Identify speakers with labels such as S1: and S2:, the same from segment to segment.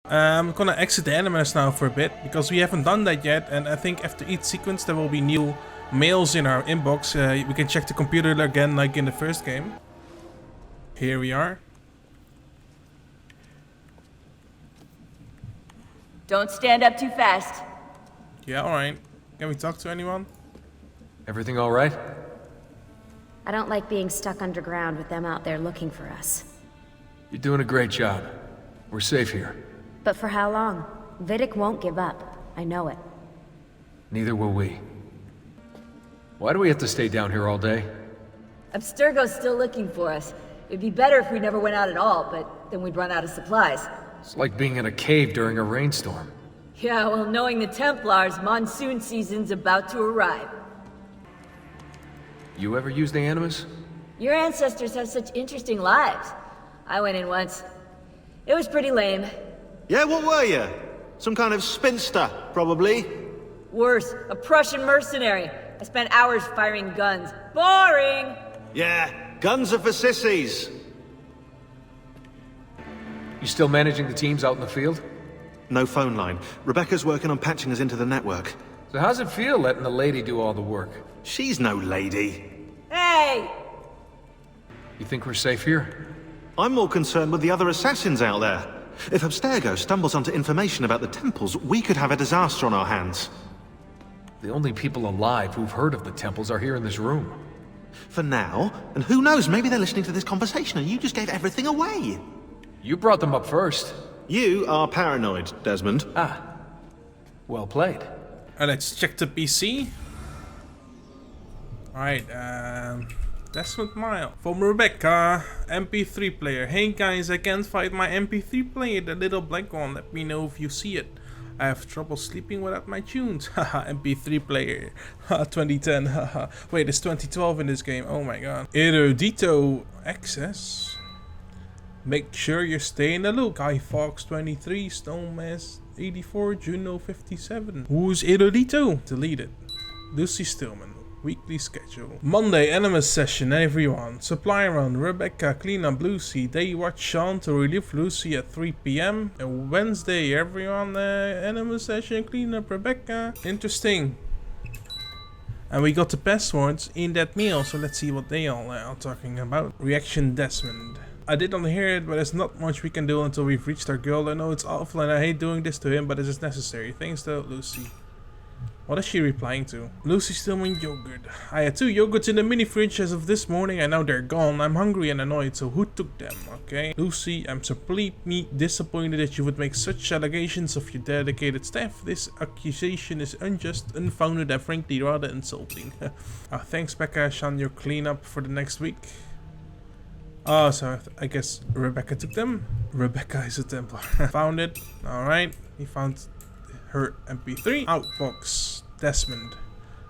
S1: I'm gonna exit the Animus now for a bit, because we haven't done that yet, and I think after each sequence there will be new mails in our inbox. We can check the computer again like in the first game. Here we are.
S2: Don't stand up too fast.
S1: Yeah, alright. Can we talk to anyone?
S3: Everything all right?
S4: I don't like being stuck underground with them out there looking for us.
S3: You're doing a great job. We're safe here.
S4: But for how long? Vidic won't give up. I know it.
S3: Neither will we. Why do we have to stay down here all day?
S2: Abstergo's still looking for us. It'd be better if we never went out at all, but then we'd run out of supplies.
S3: It's like being in a cave during a rainstorm.
S2: Yeah, well, knowing the Templars, monsoon season's about to arrive.
S3: You ever use the Animus?
S2: Your ancestors have such interesting lives. I went in once. It was pretty lame.
S5: Yeah, what were you? Some kind of spinster, probably.
S2: Worse, a Prussian mercenary. I spent hours firing guns. Boring!
S5: Yeah, guns are for sissies.
S3: You still managing the teams out in the field?
S5: No phone line. Rebecca's working on patching us into the network.
S3: So how's it feel letting the lady do all the work?
S5: She's no lady.
S2: Hey!
S3: You think we're safe here?
S5: I'm more concerned with the other assassins out there. If Abstergo stumbles onto information about the temples, we could have a disaster on our hands.
S3: The only people alive who've heard of the temples are here in this room.
S5: For now, and who knows, maybe they're listening to this conversation and you just gave everything away.
S3: You brought them up first.
S5: You are paranoid, Desmond.
S3: Ah. Well played.
S1: Let's check the PC. Alright, Desmond Mile. From Rebecca, MP3 player. Hey guys, I can't find my MP3 player, the little black one. Let me know if you see it. I have trouble sleeping without my tunes. Haha, MP3 player. 2010, haha. Wait, it's 2012 in this game. Oh my god. Erudito access. Make sure you stay in the loop. Guy Fox 23, Stonemass 84, Juno 57. Who's Erudito? Deleted. Lucy Stillman. Weekly schedule. Monday, Animus session, everyone. Supply run, Rebecca, clean up Lucy. Day watch Sean to relieve Lucy at 3 PM. And Wednesday, everyone, Animus session, clean up Rebecca. Interesting. And we got the passwords in that mail, so let's see what they all are talking about. Reaction Desmond. I did not hear it, but there's not much we can do until we've reached our goal. I know it's awful and I hate doing this to him, but it is necessary. Thanks though, Lucy. What is she replying to? Lucy Stillman yogurt. I had 2 yogurts in the mini fridge as of this morning and now they're gone. I'm hungry and annoyed, so who took them? Okay. Lucy, I'm completely disappointed that you would make such allegations of your dedicated staff. This accusation is unjust, unfounded and frankly rather insulting. Thanks Becca, Sean, your cleanup for the next week. Oh, so I guess Rebecca took them? Rebecca is a Templar. Found it. Alright. He found her MP3. Outbox. Desmond.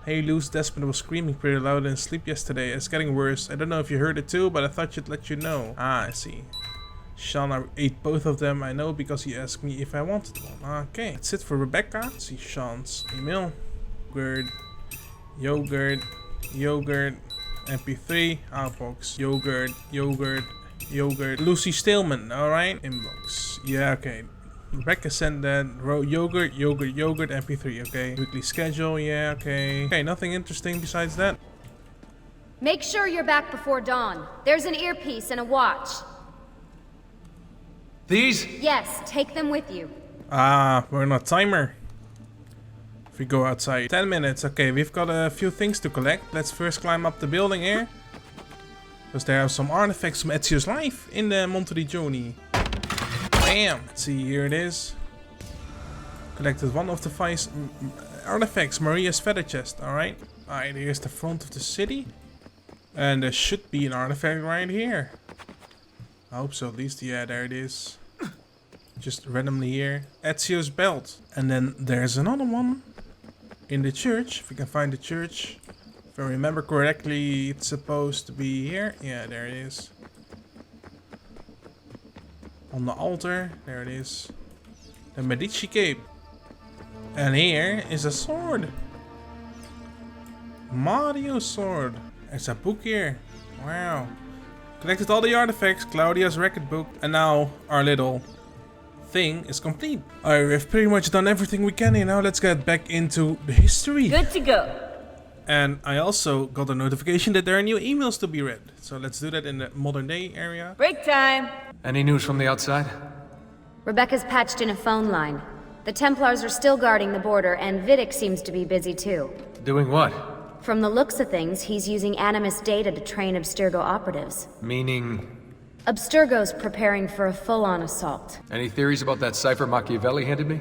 S1: Hey Luce, Desmond was screaming pretty loud in sleep yesterday. It's getting worse. I don't know if you heard it too, but I thought you'd let you know. Ah, I see. Sean, I ate both of them. I know because he asked me if I wanted one. Okay. That's it for Rebecca. Let's see Sean's email. Yogurt. MP3. Outbox. Yogurt. Lucy Stillman. Alright. Inbox. Yeah, okay. Rebecca sent that. Yogurt, MP3, okay. Weekly schedule, yeah, okay. Okay, nothing interesting besides that.
S4: Make sure you're back before dawn. There's an earpiece and a watch.
S3: These?
S4: Yes, take them with you.
S1: Ah, we're on a timer. If we go outside. 10 minutes, okay, we've got a few things to collect. Let's first climb up the building here. Because there are some artifacts from Ezio's life in the Monterigioni. Bam! Let's see, here it is. Collected one of the 5 artifacts, Maria's feather chest. Alright. Alright, here's the front of the city. And there should be an artifact right here. I hope so, at least. Yeah, there it is. Just randomly here. Ezio's belt. And then there's another one in the church. If we can find the church. If I remember correctly, it's supposed to be here. Yeah, there it is. On the altar, there it is. The Medici cape. And here is a sword. Mario's sword. There's a book here. Wow. Collected all the artifacts, Claudia's record book, and now our little thing is complete. Alright, we've pretty much done everything we can here. Now let's get back into the history.
S2: Good to go.
S1: And I also got a notification that there are new emails to be read. So let's do that in the modern day area.
S2: Break time.
S3: Any news from the outside?
S4: Rebecca's patched in a phone line. The Templars are still guarding the border, and Vidic seems to be busy too.
S3: Doing what?
S4: From the looks of things, he's using Animus data to train Abstergo operatives.
S3: Meaning...
S4: Abstergo's preparing for a full-on assault.
S3: Any theories about that cipher Machiavelli handed me?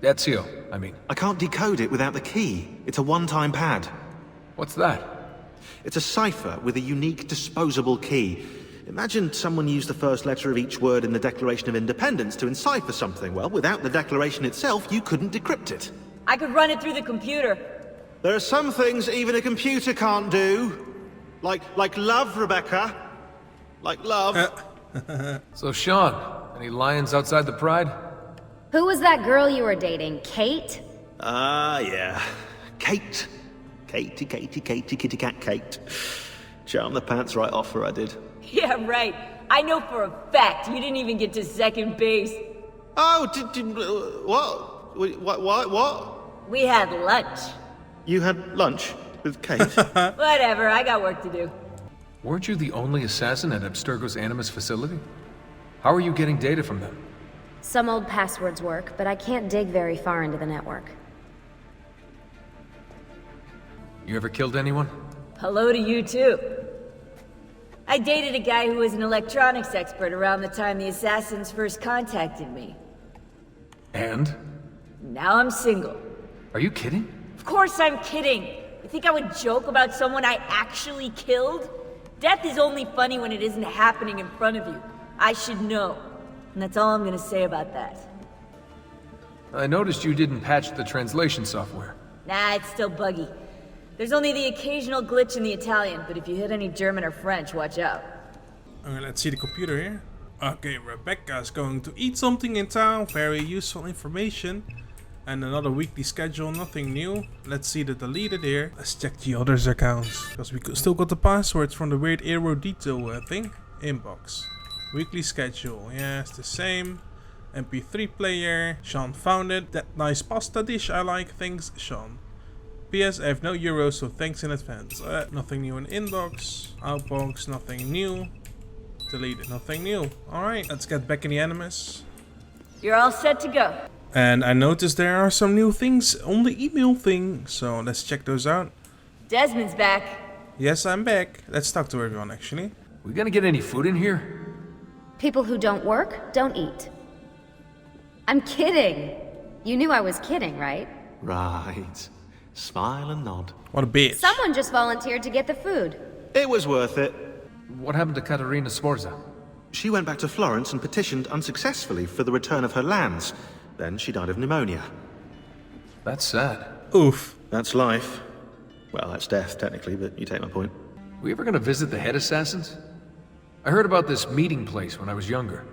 S3: Ezio, I mean.
S5: I can't decode it without the key. It's a one-time pad.
S3: What's that?
S5: It's a cipher with a unique disposable key. Imagine someone used the first letter of each word in the Declaration of Independence to encipher something. Well, without the Declaration itself, you couldn't decrypt it.
S2: I could run it through the computer.
S5: There are some things even a computer can't do. Like love, Rebecca. Like love.
S3: So Sean, any lions outside the Pride?
S4: Who was that girl you were dating? Kate?
S5: Yeah. Kate. Katie, kitty cat Kate. Charmed the pants right off her, I did.
S2: Yeah, right. I know for a fact you didn't even get to second base.
S5: Oh, what?
S2: We had lunch.
S5: You had lunch with Kate?
S2: Whatever, I got work to do.
S3: Weren't you the only assassin at Abstergo's Animus facility? How are you getting data from them?
S4: Some old passwords work, but I can't dig very far into the network.
S3: You ever killed anyone?
S2: Hello to you, too. I dated a guy who was an electronics expert around the time the assassins first contacted me.
S3: And?
S2: Now I'm single.
S3: Are you kidding?
S2: Of course I'm kidding. You think I would joke about someone I actually killed? Death is only funny when it isn't happening in front of you. I should know. And that's all I'm gonna say about that.
S3: I noticed you didn't patch the translation software.
S2: Nah, it's still buggy. There's only the occasional glitch in the Italian, but if you hit any German or French, watch out.
S1: Okay, let's see the computer here. Okay, Rebecca's going to eat something in town. Very useful information. And another weekly schedule, nothing new. Let's see the deleted here. Let's check the others' accounts. Because we still got the passwords from the weird Erudito thing. Inbox. Weekly schedule. Yeah, it's the same. MP3 player. Sean found it. That nice pasta dish I like. Thanks, Sean. P.S. I have no euros, so thanks in advance. Nothing new in inbox. Outbox, nothing new. Deleted, nothing new. Alright, let's get back in the Animus.
S2: You're all set to go.
S1: And I noticed there are some new things on the email thing, so let's check those out.
S2: Desmond's back.
S1: Yes, I'm back. Let's talk to everyone, actually.
S3: We gonna get any food in here?
S4: People who don't work, don't eat. I'm kidding. You knew I was kidding, right?
S5: Right. Smile and nod.
S1: What a bitch.
S4: Someone just volunteered to get the food.
S5: It was worth it.
S3: What happened to Caterina Sforza?
S5: She went back to Florence and petitioned unsuccessfully for the return of her lands. Then she died of pneumonia.
S3: That's sad.
S1: Oof.
S5: That's life. Well, that's death, technically, but you take my point.
S3: We ever gonna visit the head assassins? I heard about this meeting place when I was younger.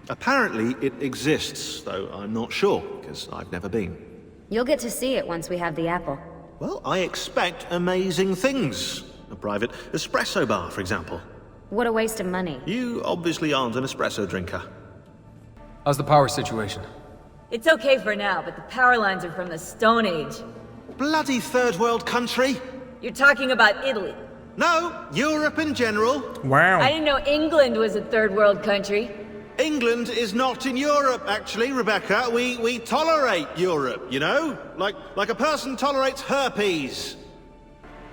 S5: Apparently, it exists, though I'm not sure, because I've never been.
S4: You'll get to see it once we have the apple.
S5: Well, I expect amazing things. A private espresso bar, for example.
S4: What a waste of money.
S5: You obviously aren't an espresso drinker.
S3: How's the power situation?
S2: It's okay for now, but the power lines are from the Stone Age.
S5: Bloody third world country!
S2: You're talking about Italy.
S5: No, Europe in general.
S1: Wow.
S2: I didn't know England was a third world country.
S5: England is not in Europe, actually, Rebecca. We tolerate Europe, you know? Like a person tolerates herpes.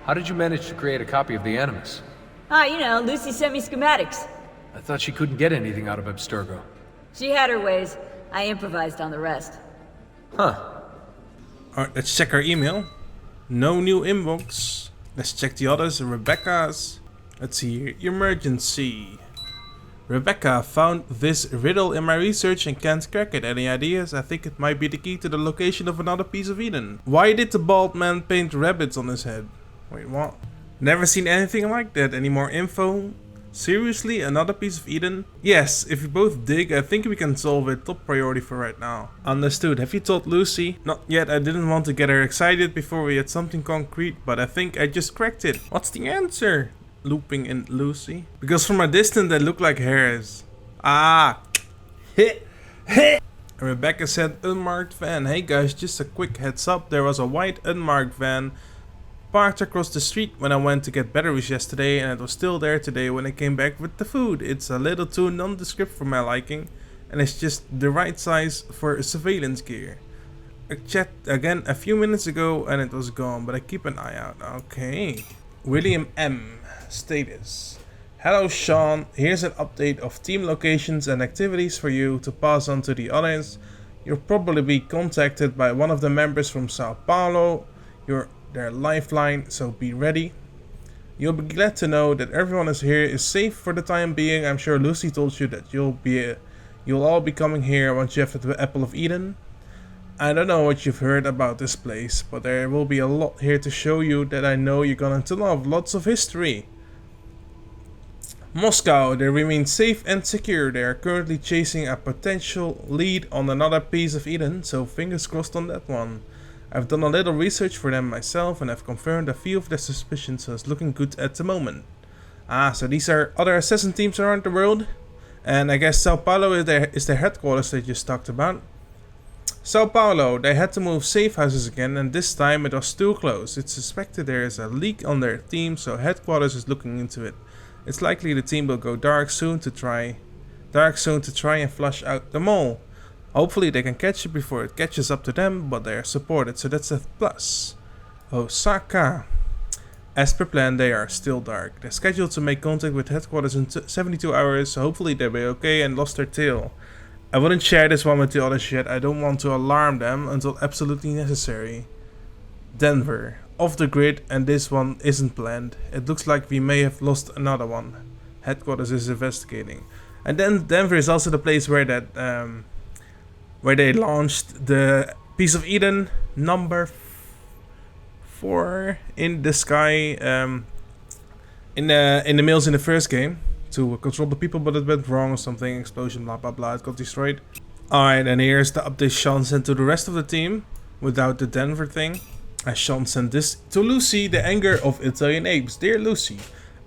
S3: How did you manage to create a copy of the Animus?
S2: You know, Lucy sent me schematics.
S3: I thought she couldn't get anything out of Abstergo.
S2: She had her ways. I improvised on the rest.
S3: Huh.
S1: Alright, let's check our email. No new inbox. Let's check the others. Rebecca's. Let's see here. Emergency. Rebecca found this riddle in my research and can't crack it. Any ideas? I think it might be the key to the location of another piece of Eden. Why did the bald man paint rabbits on his head? Wait, what? Never seen anything like that. Any more info? Seriously, another piece of Eden? Yes, if we both dig, I think we can solve it. Top priority for right now. Understood. Have you told Lucy? Not yet. I didn't want to get her excited before we had something concrete, but I think I just cracked it. What's the answer? Looping in Lucy. Because from a distance they look like hairs. Ah. And Rebecca said, unmarked van. Hey guys, just a quick heads up. There was a white unmarked van parked across the street when I went to get batteries yesterday, and it was still there today when I came back with the food. It's a little too nondescript for my liking, and it's just the right size for surveillance gear. I checked again a few minutes ago and it was gone, but I keep an eye out. Okay. William M. Status. Hello Sean, here's an update of team locations and activities for you to pass on to the others. You'll probably be contacted by one of the members from Sao Paulo. You're their lifeline, so be ready. You'll be glad to know that everyone is safe for the time being. I'm sure Lucy told you that you'll all be coming here once you have the Apple of Eden. I don't know what you've heard about this place, but there will be a lot here to show you that I know you're going to love. Lots of history. Moscow, they remain safe and secure. They are currently chasing a potential lead on another piece of Eden, so fingers crossed on that one. I've done a little research for them myself and have confirmed a few of their suspicions, so it's looking good at the moment. So these are other assassin teams around the world, and I guess Sao Paulo is their headquarters they just talked about. Sao Paulo, they had to move safe houses again, and this time it was too close. It's suspected there is a leak on their team, so headquarters is looking into it. It's likely the team will go dark soon to try and flush out the mole. Hopefully they can catch it before it catches up to them, but they are supported, so that's a plus. Osaka. As per plan, they are still dark. They're scheduled to make contact with headquarters in 72 hours, so hopefully they'll be okay and lost their tail. I wouldn't share this one with the others yet. I don't want to alarm them until absolutely necessary. Denver. Off the grid, and this one isn't planned. It looks like we may have lost another one. Headquarters is investigating. And then Denver is also the place where where they launched the piece of Eden number 4 in the sky in the mails in the first game to control the people, but it went wrong or something. Explosion, blah blah blah. It got destroyed. Alright, and here's the update Sean sent to the rest of the team without the Denver thing. As Sean sent this to Lucy, the anger of Italian apes. Dear Lucy,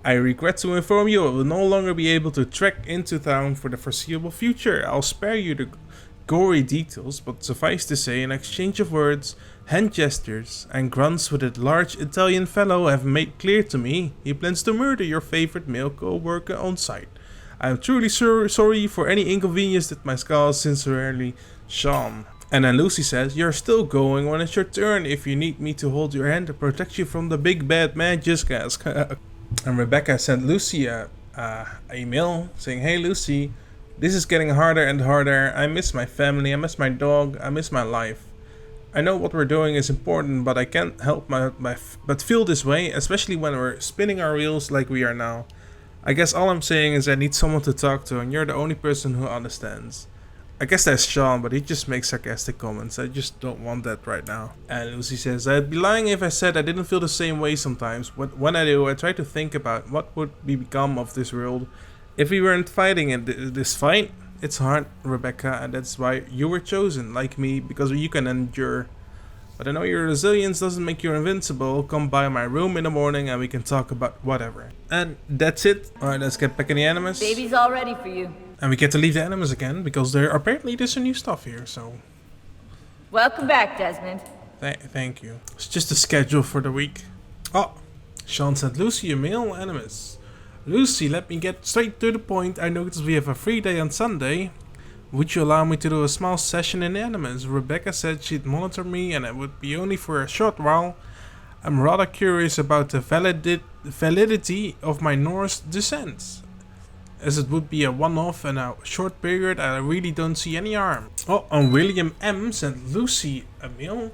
S1: I regret to inform you I will no longer be able to trek into town for the foreseeable future. I'll spare you the gory details, but suffice to say, an exchange of words, hand gestures, and grunts with a large Italian fellow have made clear to me he plans to murder your favorite male co-worker on sight. I am truly sorry for any inconvenience that my skull. Sincerely, Sean. And then Lucy says, you're still going when it's your turn. If you need me to hold your hand to protect you from the big bad man, just ask. And Rebecca sent Lucy a email saying, hey Lucy, this is getting harder and harder. I miss my family, I miss my dog, I miss my life. I know what we're doing is important, but I can't help but feel this way, especially when we're spinning our wheels like we are now. I guess all I'm saying is I need someone to talk to, and you're the only person who understands. I guess that's Sean, but he just makes sarcastic comments. I just don't want that right now. And Lucy says, I'd be lying if I said I didn't feel the same way sometimes. But when I do, I try to think about what would become of this world if we weren't fighting in this fight. It's hard, Rebecca, and that's why you were chosen, like me, because you can endure. But I know your resilience doesn't make you invincible. Come by my room in the morning and we can talk about whatever. And that's it. Alright, let's get back in the Animus.
S2: Baby's all ready for you.
S1: And we get to leave the Animus again, because there's some new stuff here, so...
S2: Welcome back, Desmond.
S1: Thank you. It's just a schedule for the week. Oh, Sean sent Lucy a mail, Animus. Lucy, let me get straight to the point. I noticed we have a free day on Sunday. Would you allow me to do a small session in Animus? Rebecca said she'd monitor me and it would be only for a short while. I'm rather curious about the validity of my Norse descent. As it would be a one-off and a short period, I really don't see any harm. Oh, and William M. sent Lucy a mail.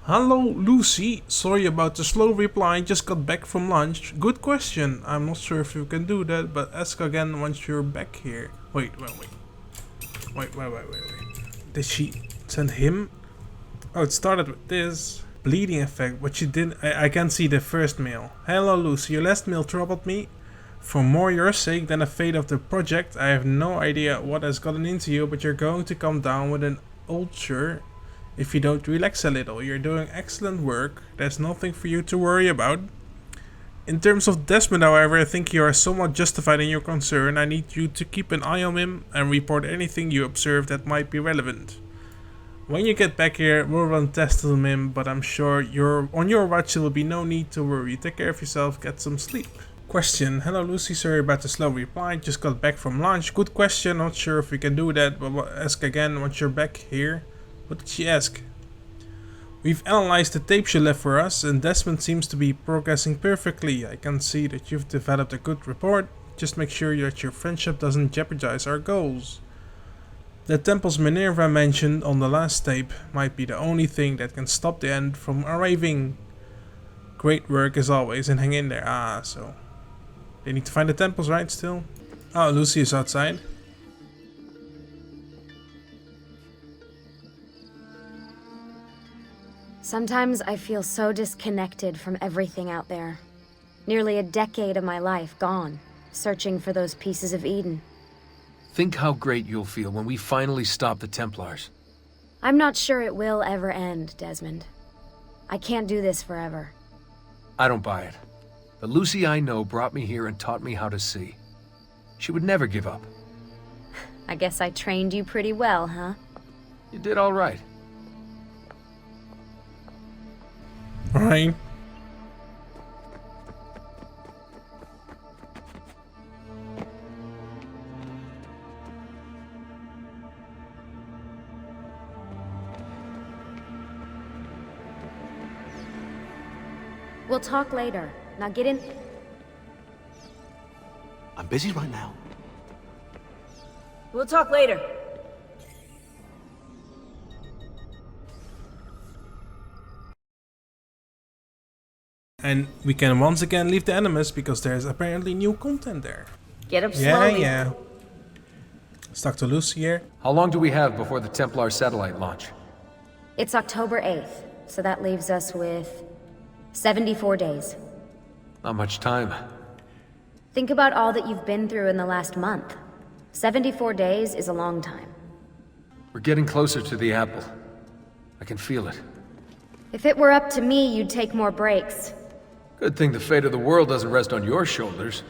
S1: Hello, Lucy. Sorry about the slow reply, just got back from lunch. Good question. I'm not sure if you can do that, but ask again once you're back here. Wait. Did she send him? Oh, it started with this. Bleeding effect, but she didn't. I can't see the first mail. Hello, Lucy. Your last mail troubled me. For more your sake than the fate of the project, I have no idea what has gotten into you, but you're going to come down with an ulcer if you don't relax a little. You're doing excellent work. There's nothing for you to worry about. In terms of Desmond, however, I think you are somewhat justified in your concern. I need you to keep an eye on him and report anything you observe that might be relevant. When you get back here, we'll run tests on him, but I'm sure on your watch there will be no need to worry. Take care of yourself, get some sleep. Question. Hello Lucy, sorry about the slow reply, just got back from lunch. Good question, not sure if we can do that, but ask again once you're back here. What did she ask? We've analyzed the tapes you left for us, and Desmond seems to be progressing perfectly. I can see that you've developed a good rapport. Just make sure that your friendship doesn't jeopardize our goals. The temples Minerva mentioned on the last tape might be the only thing that can stop the end from arriving. Great work as always, and hang in there. So they need to find the temples, right, still? Oh, Lucy is outside.
S4: Sometimes I feel so disconnected from everything out there. Nearly a decade of my life gone, searching for those pieces of Eden.
S3: Think how great you'll feel when we finally stop the Templars.
S4: I'm not sure it will ever end, Desmond. I can't do this forever.
S3: I don't buy it. The Lucy I know brought me here and taught me how to see. She would never give up.
S4: I guess I trained you pretty well, huh?
S3: You did all right.
S1: Right.
S4: We'll talk later. Now get in.
S5: I'm busy right now.
S2: We'll talk later.
S1: And we can once again leave the Animus because there's apparently new content there.
S2: Get up slowly.
S1: Yeah. Stuck to Lucy here.
S3: How long do we have before the Templar satellite launch?
S4: It's October 8th, so that leaves us with 74 days.
S3: Not much time.
S4: Think about all that you've been through in the last month. 74 days is a long time.
S3: We're getting closer to the apple. I can feel it.
S4: If it were up to me, you'd take more breaks.
S3: Good thing the fate of the world doesn't rest on your shoulders.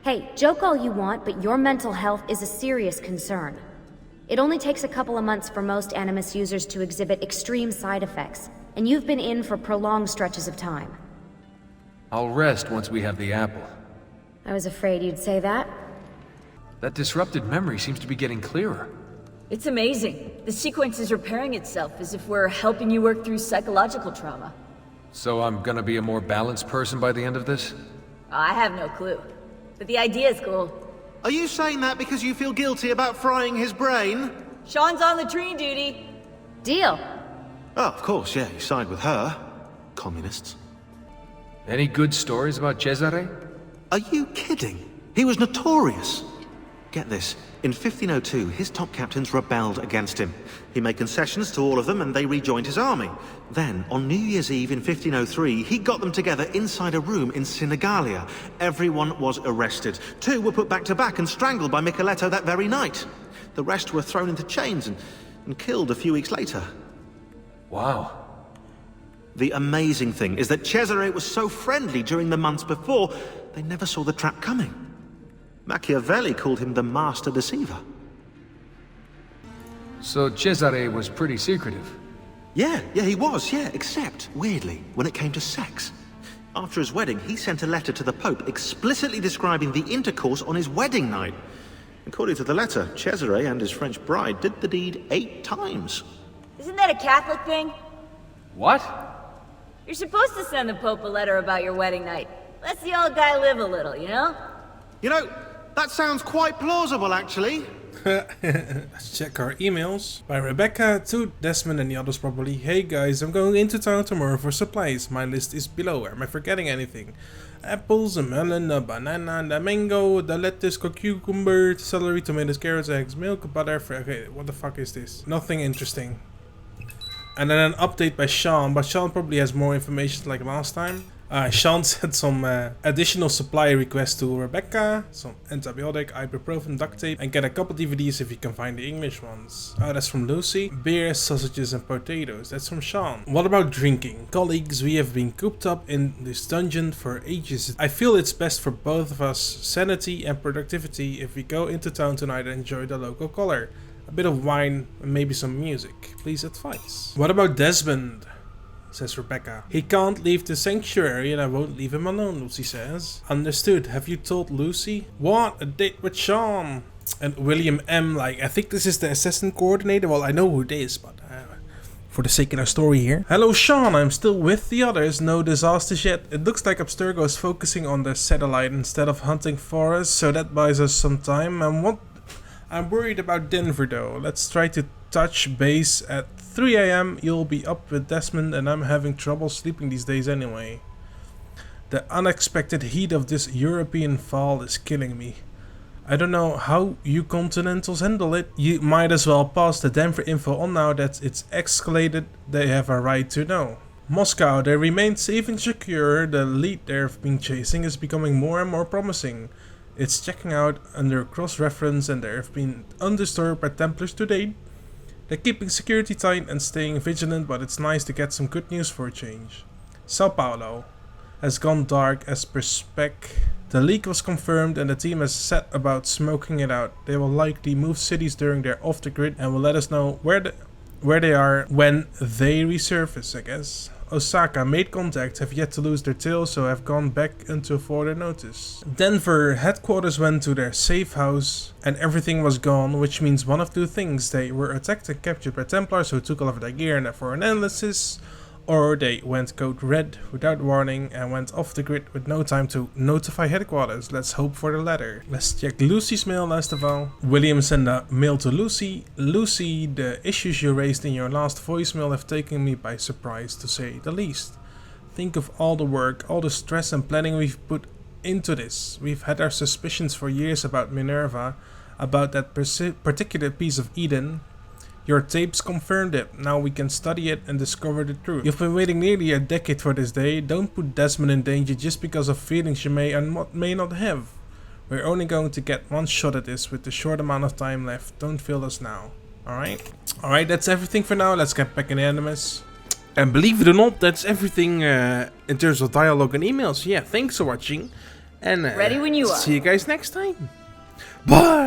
S4: Hey, joke all you want, but your mental health is a serious concern. It only takes a couple of months for most Animus users to exhibit extreme side effects, and you've been in for prolonged stretches of time.
S3: I'll rest once we have the apple.
S4: I was afraid you'd say that.
S3: That disrupted memory seems to be getting clearer.
S2: It's amazing. The sequence is repairing itself as if we're helping you work through psychological trauma.
S3: So I'm gonna be a more balanced person by the end of this?
S2: I have no clue. But the idea is cool.
S5: Are you saying that because you feel guilty about frying his brain?
S2: Sean's on the tree duty.
S4: Deal.
S5: Oh, of course, yeah, you side with her. Communists.
S3: Any good stories about Cesare?
S5: Are you kidding? He was notorious. Get this, in 1502, his top captains rebelled against him. He made concessions to all of them and they rejoined his army. Then, on New Year's Eve in 1503, he got them together inside a room in Sinigalia. Everyone was arrested. 2 were put back to back and strangled by Micheletto that very night. The rest were thrown into chains and killed a few weeks later.
S3: Wow.
S5: The amazing thing is that Cesare was so friendly during the months before, they never saw the trap coming. Machiavelli called him the master deceiver.
S3: So Cesare was pretty secretive.
S5: Yeah, he was, except, weirdly, when it came to sex. After his wedding, he sent a letter to the Pope explicitly describing the intercourse on his wedding night. According to the letter, Cesare and his French bride did the deed 8 times.
S2: Isn't that a Catholic thing?
S3: What?
S2: You're supposed to send the Pope a letter about your wedding night. Let the old guy live a little, you know?
S5: You know, that sounds quite plausible, actually.
S1: Let's check our emails. By Rebecca to Desmond and the others probably. Hey guys, I'm going into town tomorrow for supplies. My list is below. Am I forgetting anything? Apples, a melon, a banana, a mango, the lettuce, cucumber, celery, tomatoes, carrots, eggs, milk, butter. Okay, what the fuck is this? Nothing interesting. And then an update by Sean, but Sean probably has more information like last time. Sean sent some additional supply requests to Rebecca. Some antibiotic, ibuprofen, duct tape, and get a couple DVDs if you can find the English ones. That's from Lucy. Beer, sausages, and potatoes. That's from Sean. What about drinking? Colleagues, we have been cooped up in this dungeon for ages. I feel it's best for both of us, sanity and productivity, if we go into town tonight and enjoy the local color. A bit of wine and maybe some music. Please advise. What about Desmond? Says Rebecca. He can't leave the sanctuary and I won't leave him alone, Lucy says. Understood. Have you told Lucy? What? A date with Sean. And William M. Like, I think this is the assistant coordinator. Well, I know who it is, but for the sake of our story here. Hello, Sean. I'm still with the others. No disasters yet. It looks like Abstergo is focusing on the satellite instead of hunting for us, so that buys us some time. And I'm worried about Denver though. Let's try to touch base at 3 AM. You'll be up with Desmond and I'm having trouble sleeping these days anyway. The unexpected heat of this European fall is killing me. I don't know how you continentals handle it. You might as well pass the Denver info on now that it's escalated. They have a right to know. Moscow, they remain safe and secure. The lead they've been chasing is becoming more and more promising. It's checking out under cross-reference and they have been undisturbed by Templars to date. They're keeping security tight and staying vigilant, but it's nice to get some good news for a change. Sao Paulo has gone dark as per spec. The leak was confirmed and the team has set about smoking it out. They will likely move cities during their off-the-grid and will let us know where they are when they resurface, I guess. Osaka made contact, have yet to lose their tail, so have gone back until further notice. Denver headquarters went to their safe house and everything was gone, which means one of two things. They were attacked and captured by Templars who took all of their gear and for analysis, or they went code red without warning and went off the grid with no time to notify headquarters. Let's hope for the latter. Let's check Lucy's mail last of all. William sent a mail to Lucy. Lucy, the issues you raised in your last voicemail have taken me by surprise to say the least. Think of all the work, all the stress and planning we've put into this. We've had our suspicions for years about Minerva, about that particular piece of Eden. Your tapes confirmed it. Now we can study it and discover the truth. You've been waiting nearly a decade for this day. Don't put Desmond in danger just because of feelings you may and may not have. We're only going to get one shot at this with the short amount of time left. Don't fail us now. Alright, that's everything for now. Let's get back in Animus. And believe it or not, that's everything in terms of dialogue and emails. Yeah, thanks for watching. And
S2: Ready when you are.
S1: See you guys next time. Bye!